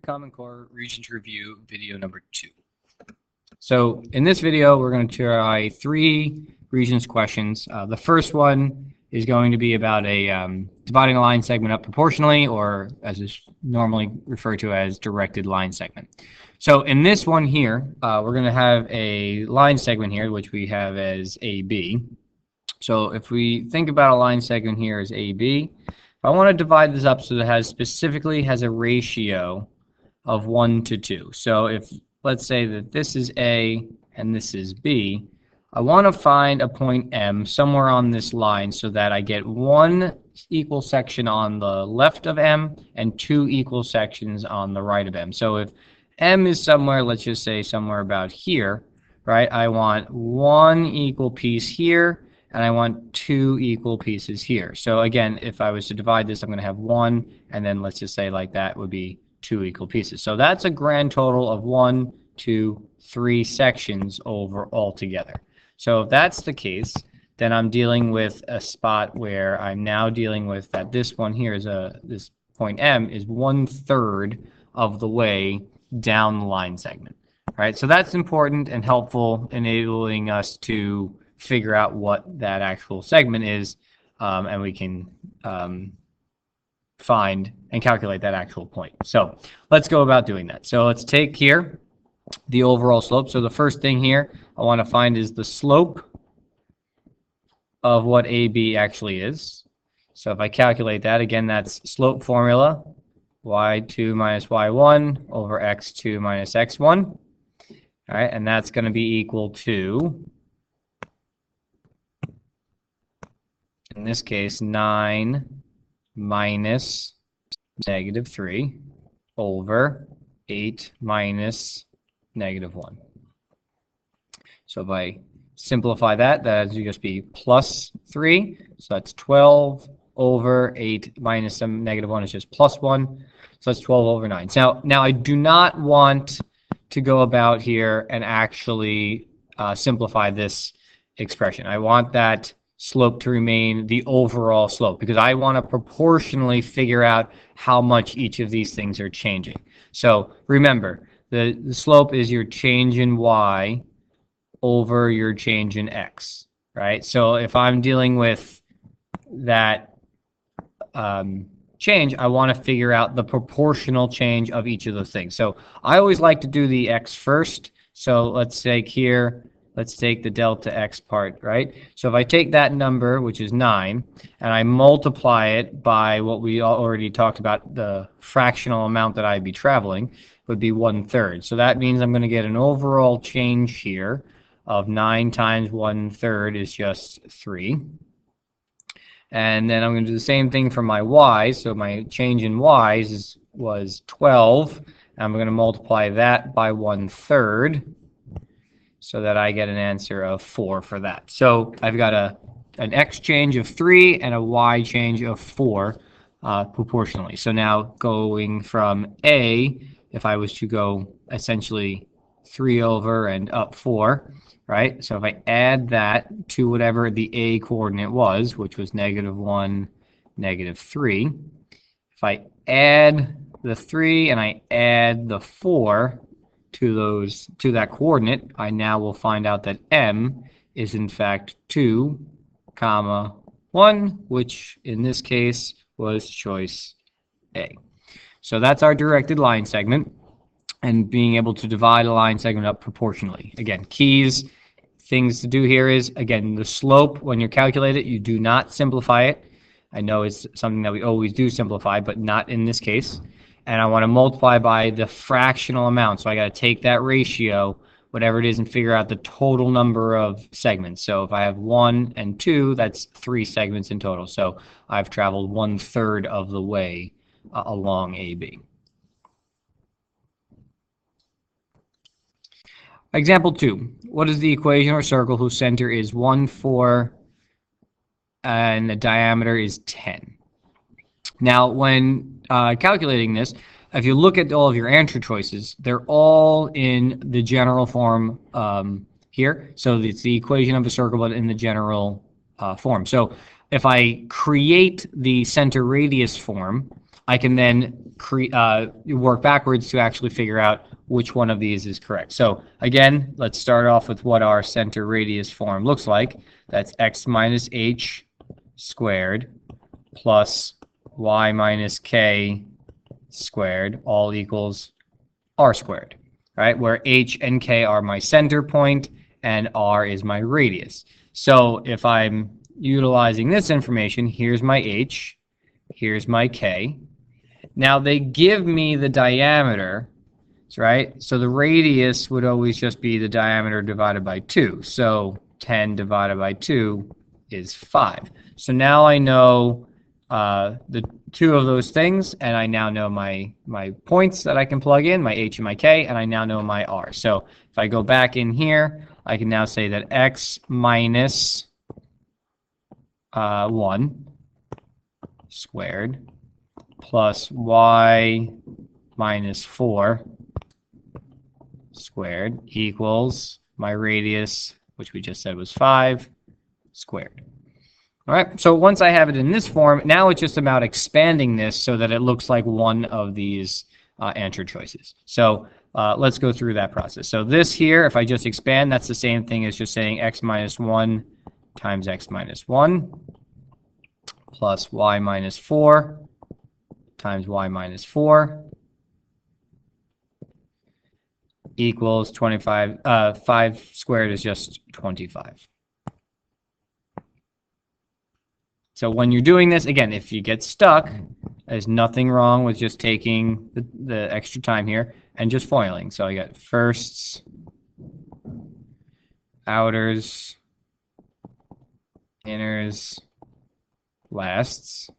Common Core Regions Review video number 2. So in this video, we're going to try 3 regions questions. The first one is going to be about dividing a line segment up proportionally, or as is normally referred to as directed line segment. So in this one here, we're going to have a line segment here, which we have as AB. So if we think about a line segment here as AB, if I want to divide this up so that it specifically has a ratio of 1 to 2. So if, let's say that this is A and this is B, I want to find a point M somewhere on this line so that I get 1 equal section on the left of M and 2 equal sections on the right of M. So if M is somewhere, let's just say somewhere about here, right? I want 1 equal piece here and I want 2 equal pieces here. So again, if I was to divide this, I'm going to have 1, and then let's just say like that would be 2 equal pieces. So that's a grand total of 1, 2, 3 sections over altogether. So if that's the case, then I'm dealing with a spot where I'm now dealing with that this one here is this point M is 1/3 of the way down the line segment. All right, so that's important and helpful, enabling us to figure out what that actual segment is, and we can find and calculate that actual point. So let's go about doing that. So let's take here the overall slope. So the first thing here I want to find is the slope of what AB actually is. So if I calculate that, again, that's slope formula, y2 minus y1 over x2 minus x1. All right, and that's going to be equal to, in this case, 9 minus -3 over 8 minus -1. So if I simplify that, that would just be plus 3. So that's 12 over 8 minus some -1 is just plus 1. So that's 12 over 9. Now I do not want to go about here and actually simplify this expression. I want that slope to remain the overall slope because I want to proportionally figure out how much each of these things are changing. So remember, the slope is your change in y over your change in x, right? So if I'm dealing with that change, I want to figure out the proportional change of each of those things. So I always like to do the x first. So let's take here, let's take the delta x part, right? So if I take that number, which is 9, and I multiply it by what we already talked about, the fractional amount that I'd be traveling, would be 1/3. So that means I'm going to get an overall change here of 9 times 1/3 is just 3. And then I'm going to do the same thing for my y. So my change in y's was 12. And I'm going to multiply that by 1/3 so that I get an answer of 4 for that. So I've got an x change of 3 and a y change of 4 proportionally. So now going from A, if I was to go essentially 3 over and up 4, right? So if I add that to whatever the A coordinate was, which was -1, -3, if I add the 3 and I add the 4 to that coordinate, I now will find out that M is in fact 2, 1, which in this case was choice A. So that's our directed line segment and being able to divide a line segment up proportionally. Again, things to do here is, again, the slope, when you calculate it, you do not simplify it. I know it's something that we always do simplify, but not in this case. And I want to multiply by the fractional amount. So I got to take that ratio, whatever it is, and figure out the total number of segments. So if I have 1 and 2, that's 3 segments in total. So I've traveled 1/3 of the way along AB. Example 2. What is the equation or circle whose center is 1, 4, and the diameter is 10? Now, when calculating this, if you look at all of your answer choices, they're all in the general form here. So it's the equation of a circle, but in the general form. So if I create the center radius form, I can then work backwards to actually figure out which one of these is correct. So again, let's start off with what our center radius form looks like. That's x minus h squared plus y minus k squared all equals r squared, right? Where h and k are my center point and r is my radius. So if I'm utilizing this information, here's my h, here's my k. Now they give me the diameter, right? So the radius would always just be the diameter divided by 2. So 10 divided by 2 is 5. So now I know the two of those things, and I now know my points that I can plug in, my h and my k, and I now know my r. So if I go back in here, I can now say that x minus 1 squared plus y minus 4 squared equals my radius, which we just said was 5, squared. All right, so once I have it in this form, now it's just about expanding this so that it looks like one of these answer choices. So let's go through that process. So this here, if I just expand, that's the same thing as just saying x minus 1 times x minus 1 plus y minus 4 times y minus 4 equals 25. 5 squared is just 25. So when you're doing this, again, if you get stuck, there's nothing wrong with just taking the extra time here and just foiling. So I got firsts, outers, inners, lasts,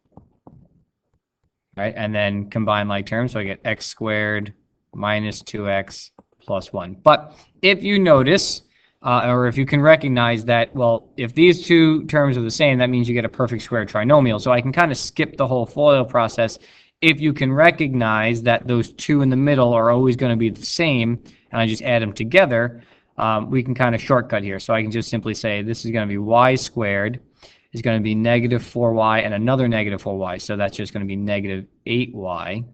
right? And then combine like terms. So I get x squared minus 2x plus 1. But if you notice, or if you can recognize that, well, if these two terms are the same, that means you get a perfect square trinomial. So I can kind of skip the whole FOIL process if you can recognize that those two in the middle are always going to be the same, and I just add them together. We can kind of shortcut here. So I can just simply say this is going to be y squared is going to be negative 4y and another negative 4y. So that's just going to be negative 8y.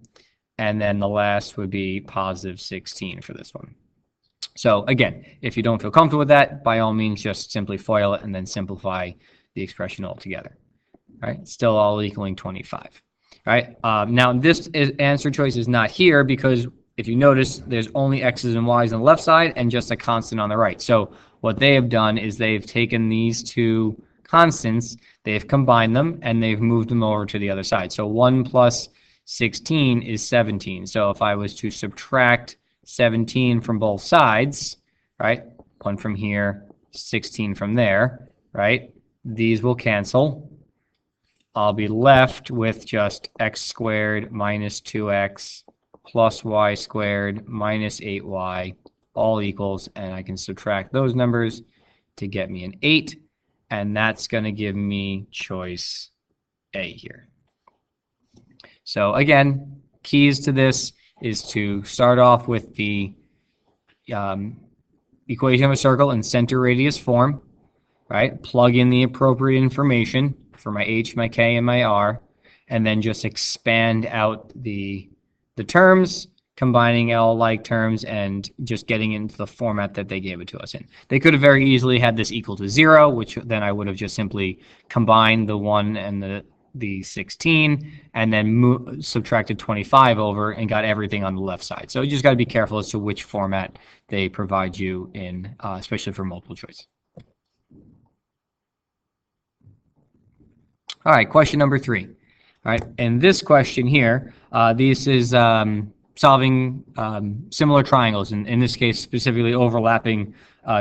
And then the last would be positive 16 for this one. So again, if you don't feel comfortable with that, by all means, just simply FOIL it and then simplify the expression altogether. All right, still all equaling 25. All right, now this answer choice is not here because if you notice, there's only x's and y's on the left side and just a constant on the right. So what they have done is they've taken these two constants, they've combined them, and they've moved them over to the other side. So 1 plus 16 is 17. So if I was to subtract 17 from both sides, right? 1 from here, 16 from there, right? These will cancel. I'll be left with just x squared minus 2x plus y squared minus 8y all equals, and I can subtract those numbers to get me an 8, and that's going to give me choice A here. So again, keys to this is to start off with the equation of a circle in center radius form, right? Plug in the appropriate information for my h, my k, and my r, and then just expand out the terms, combining all like terms, and just getting into the format that they gave it to us in. They could have very easily had this equal to 0, which then I would have just simply combined the 1 and the 16 and then subtracted 25 over and got everything on the left side. So you just got to be careful as to which format they provide you in, especially for multiple choice. All right, question number 3. All right, and this question here, this is solving similar triangles, in this case specifically overlapping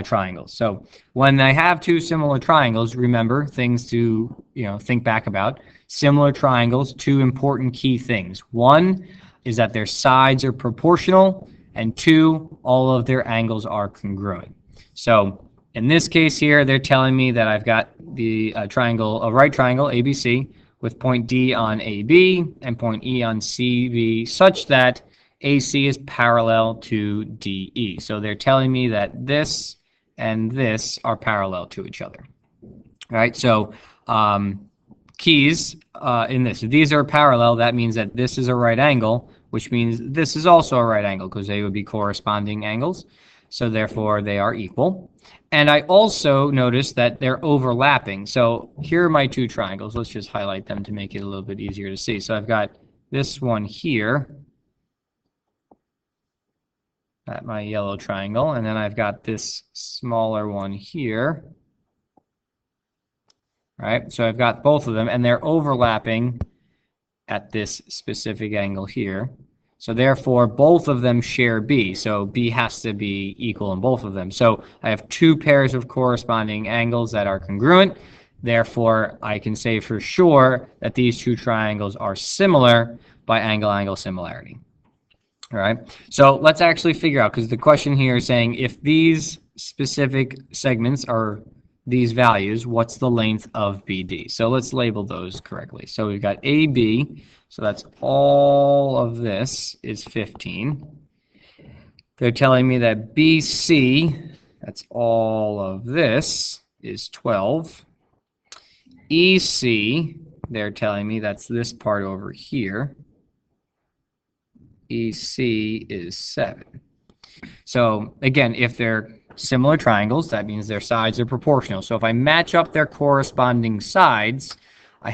triangles. So when I have two similar triangles, remember things to think back about. Similar triangles, two important key things. One is that their sides are proportional, and 2, all of their angles are congruent. So in this case here, they're telling me that I've got the triangle, a right triangle, ABC, with point D on AB and point E on CV, such that AC is parallel to DE. So they're telling me that this and this are parallel to each other. All right, so keys in this. If these are parallel, that means that this is a right angle, which means this is also a right angle because they would be corresponding angles. So therefore, they are equal. And I also noticed that they're overlapping. So here are my two triangles. Let's just highlight them to make it a little bit easier to see. So I've got this one here, at my yellow triangle, and then I've got this smaller one here. Right? So I've got both of them, and they're overlapping at this specific angle here. So therefore, both of them share B. So B has to be equal in both of them. So I have two pairs of corresponding angles that are congruent. Therefore, I can say for sure that these two triangles are similar by angle-angle similarity. All right. So let's actually figure out, because the question here is saying if these specific segments are these values, what's the length of BD? So let's label those correctly. So we've got AB, so that's all of this is 15. They're telling me that BC, that's all of this, is 12. EC, they're telling me that's this part over here. EC is 7. So again, if they're similar triangles, that means their sides are proportional. So if I match up their corresponding sides, I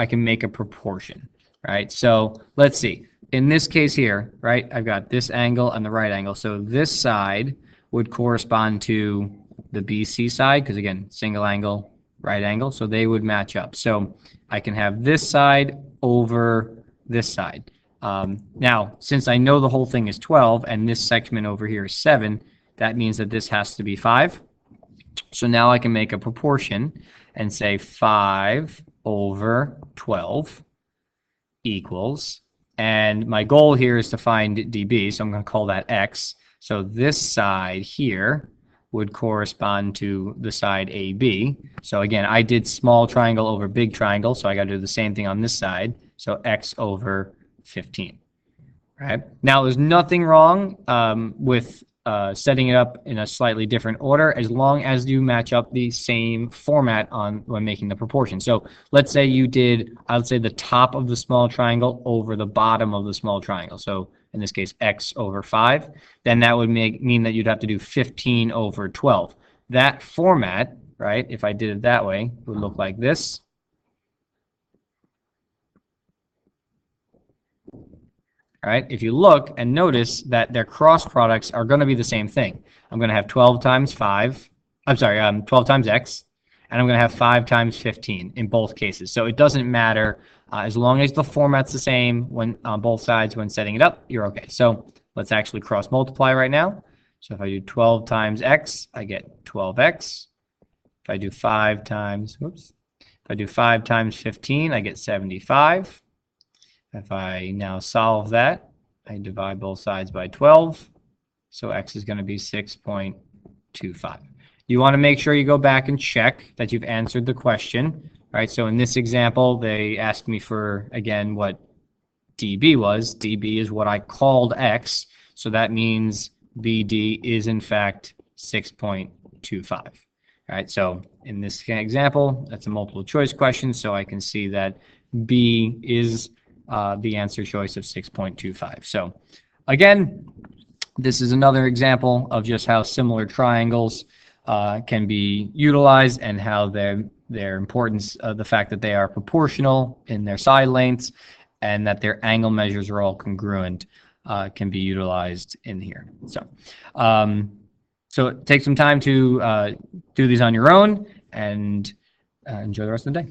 can make a proportion, right? So let's see. In this case here, right, I've got this angle and the right angle. So this side would correspond to the BC side, because again, single angle, right angle, so they would match up. So I can have this side over this side. Now, since I know the whole thing is 12 and this segment over here is 7, that means that this has to be 5. So now I can make a proportion and say 5 over 12 equals, and my goal here is to find dB, so I'm going to call that x. So this side here would correspond to the side AB. So again, I did small triangle over big triangle, so I got to do the same thing on this side. So x over 15. Right? Now, there's nothing wrong with setting it up in a slightly different order, as long as you match up the same format when making the proportion. So let's say you did, I would say, the top of the small triangle over the bottom of the small triangle. So in this case, x over 5. Then that would mean that you'd have to do 15 over 12. That format, right, if I did it that way, would look like this. All right, if you look and notice that their cross products are going to be the same thing. I'm going to have 12 times 5, 12 times x, and I'm going to have 5 times 15 in both cases. So it doesn't matter, as long as the format's the same when on both sides when setting it up, you're okay. So let's actually cross multiply right now. So if I do 12 times x, I get 12x. If I do 5 times 15, I get 75. If I now solve that, I divide both sides by 12, so x is going to be 6.25. You want to make sure you go back and check that you've answered the question. Right? So in this example, they asked me for, again, what dB was. dB is what I called x, so that means BD is, in fact, 6.25. Right? So in this example, that's a multiple choice question, so I can see that B is the answer choice of 6.25. So again, this is another example of just how similar triangles can be utilized, and how their importance, the fact that they are proportional in their side lengths and that their angle measures are all congruent, can be utilized in here. So take some time to do these on your own, and enjoy the rest of the day.